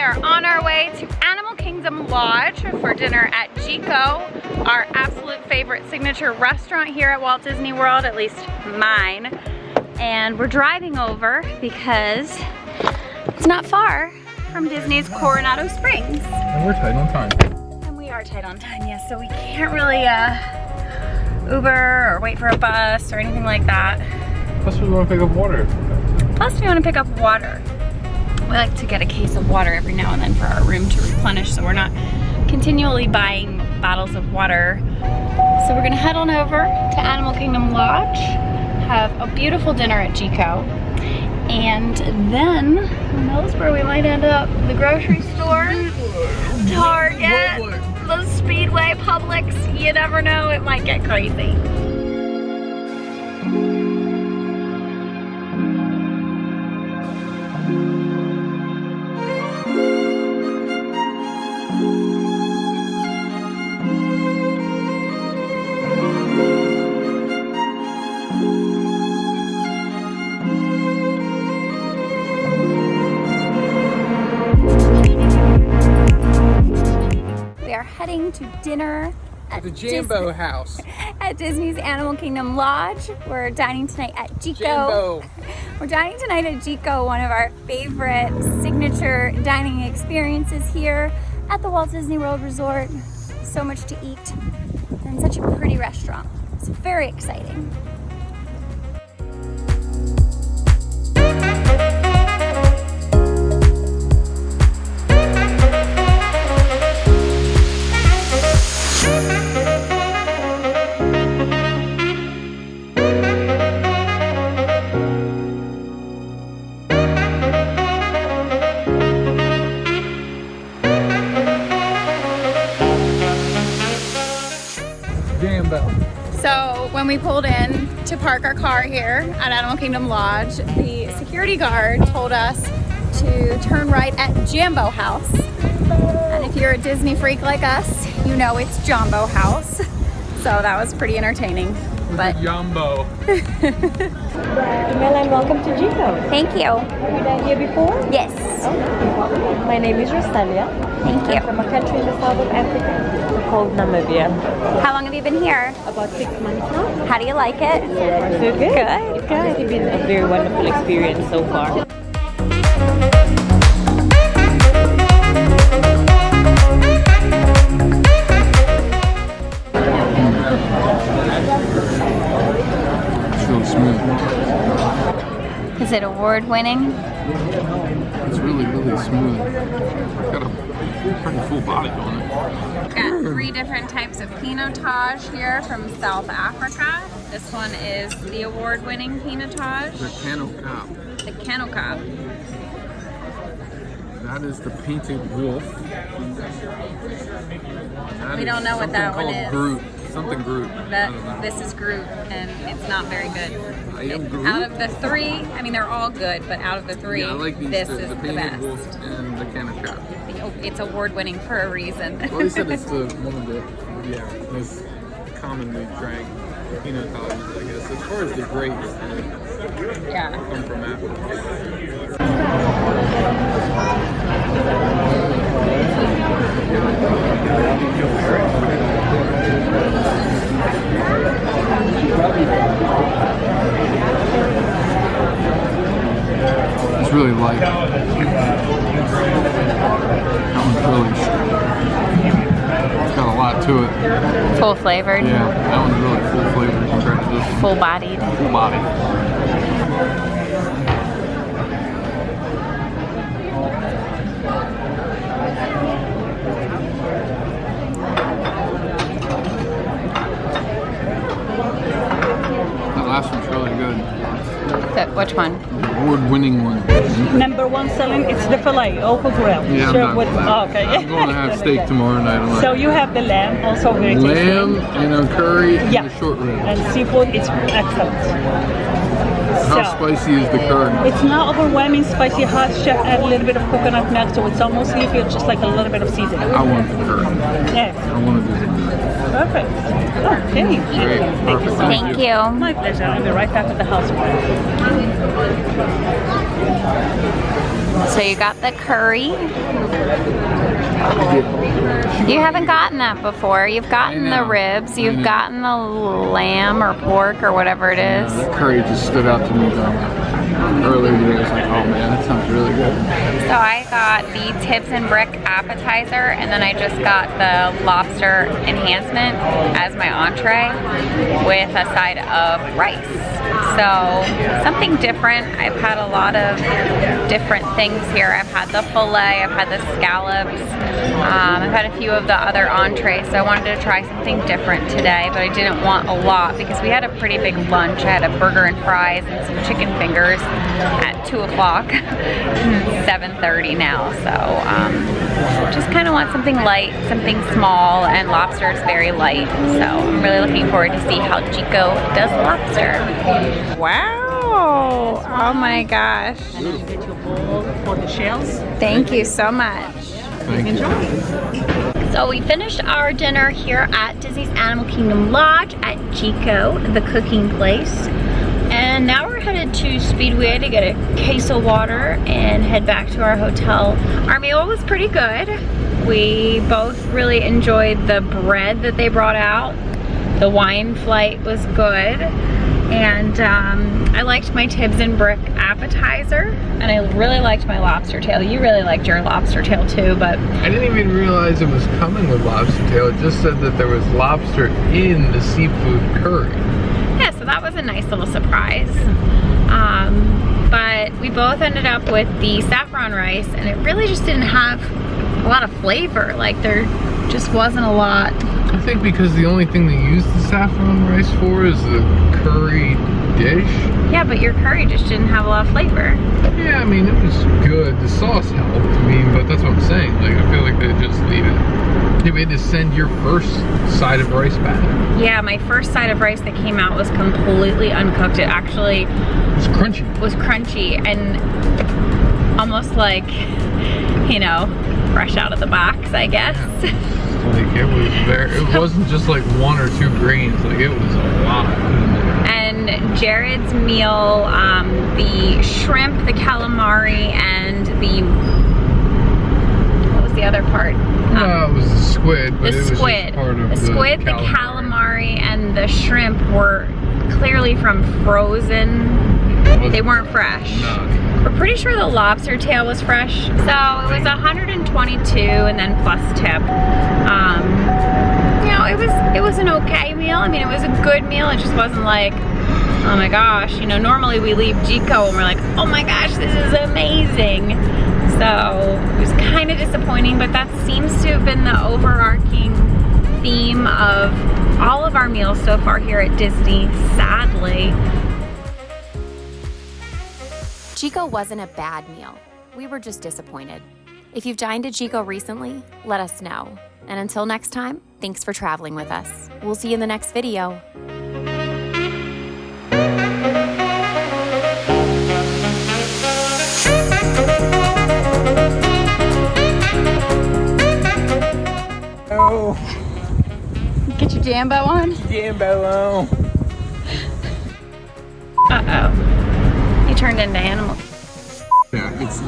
are on our way to Animal Kingdom Lodge for dinner at JIKO, our absolute favorite signature restaurant here at Walt Disney World, at least mine. And we're driving over because it's not far from Disney's Coronado Springs. And we're tight on time. And we are tight on time, yes, so we can't really Uber or wait for a bus or anything like that. Plus we want to pick up water. Plus we want to pick up water. We like to get a case of water every now and then for our room to replenish, so we're not continually buying bottles of water. So we're gonna head on over to Animal Kingdom Lodge, have a beautiful dinner at JIKO, and then who knows where we might end up? The grocery store, Target, the Speedway, Publix. You never know, it might get crazy. Heading to dinner at the Jambo house at Disney's Animal Kingdom Lodge. We're dining tonight at JIKO. Jambo. We're dining tonight at JIKO, one of our favorite signature dining experiences here at the Walt Disney World Resort. So much to eat and such a pretty restaurant. It's very exciting. So when we pulled in to park our car here at Animal Kingdom Lodge, the security guard told us to turn right at Jambo House. And if you're a Disney freak like us, you know it's Jambo House. So that was pretty entertaining. But Jambo. Mel, and welcome to JIKO. Thank you. Have you been here before? Yes. Oh, my name is Rosalia. Thank you. I'm from a country in the south of Africa called Namibia. How long have you been here? About 6 months now. How do you like it? So good. Good. Good. It's been a very wonderful experience so far. It's really smooth. Is it award winning? It's really, really smooth. Got a pretty full body on it. Got 3 different types of pinotage here from South Africa. This one is the award-winning pinotage. The Cano Cop. The Cano Cop. That is the painted wolf. We don't know what that one is. Groot. Something Groot. This is Groot, and it's not very good. I am Groot. Out of the 3, I mean they're all good, but out of the 3, Yeah, I like these, this the is the painted best. wolf and the Cano Cop. It's award-winning for a reason. Well, they said it's the one of the most commonly drank pinotages, I guess. As far as the grapes, Yeah. come from Africa. It's really light. That one's really, it's got a lot to it. Full flavored. Yeah, that one's really full flavored compared to this one. Full bodied. Full body. That last one's really good. Which one? The award-winning one. Number 1 selling, it's the filet, open grill. Yeah, I'm done with that. Oh, okay. I'm going to have steak tomorrow night. So you have the lamb, also very tasty. Lamb and a curry and Yeah. the short rib. And seafood, it's excellent. How spicy is the curry? It's not overwhelming spicy hot. Chef add a little bit of coconut milk, so it's almost you feel just like a little bit of seasoning. I want the curry. Yes. I want to do the curry. Perfect. Okay. Great. Perfect. Thank you. My pleasure. I'll be right back at the house. So you got the curry. You haven't gotten that before. You've gotten the ribs. You've gotten the lamb or pork or whatever it is. That curry just stood out to me though. Earlier today, I was like, oh man, that sounds really good. So I got the Tibbs and Brick appetizer, and then I just got the lobster enhancement as my entree with a side of rice. So something different. I've had a lot of different things here. I've had the filet, I've had the scallops, I've had a few of the other entrees, so I wanted to try something different today, but I didn't want a lot because we had a pretty big lunch. I had a burger and fries and some chicken fingers at 2 o'clock. It's 7:30 now, so just kind of want something light, something small, and lobster is very light, so I'm really looking forward to see how JIKO does lobster. Wow! Oh my gosh. And then you get your bowl for the shells. Thank you so much. Thank you. Enjoy. So we finished our dinner here at Disney's Animal Kingdom Lodge at JIKO The Cooking Place. And now we're headed to Speedway to get a case of water and head back to our hotel. Our meal was pretty good. We both really enjoyed the bread that they brought out. The wine flight was good. And I liked my Tibbs and Brick appetizer, and I really liked my lobster tail. You really liked your lobster tail too, but I didn't even realize it was coming with lobster tail. It just said that there was lobster in the seafood curry. yeah, so that was a nice little surprise. But we both ended up with the saffron rice, and it really just didn't have a lot of flavor. Like, there just wasn't a lot. I think because the only thing they use the saffron rice for is the curry dish. Yeah, but your curry just didn't have a lot of flavor. Yeah, I mean, it was good. The sauce helped. I mean, but that's what I'm saying. Like, I feel like they just needed. We had to send your first side of rice back. Yeah, my first side of rice that came out was completely uncooked. It actually It's crunchy. was crunchy and almost like, you know, fresh out of the box, I guess. Like, it was very. It wasn't just like one or two grains. Like, it was a lot. And Jared's meal, the shrimp, the calamari, and the, what was the other part? No, it was the squid, but The it was squid. just part of The squid, the calamari, and the shrimp were clearly from frozen. They weren't fresh. No. We're pretty sure the lobster tail was fresh. So it was 122 and then plus tip. You know, it was an okay meal. I mean, it was a good meal. It just wasn't like, oh my gosh, you know, normally we leave JIKO and we're like, oh my gosh, this is amazing. So it was kind of disappointing, but that seems to have been the overarching theme of all of our meals so far here at Disney, sadly. JIKO wasn't a bad meal. We were just disappointed. If you've dined at JIKO recently, let us know. And until next time, thanks for traveling with us. We'll see you in the next video. Oh, Get your Jambo on. Jambo. Uh-oh. You turned into animals. Yeah, it's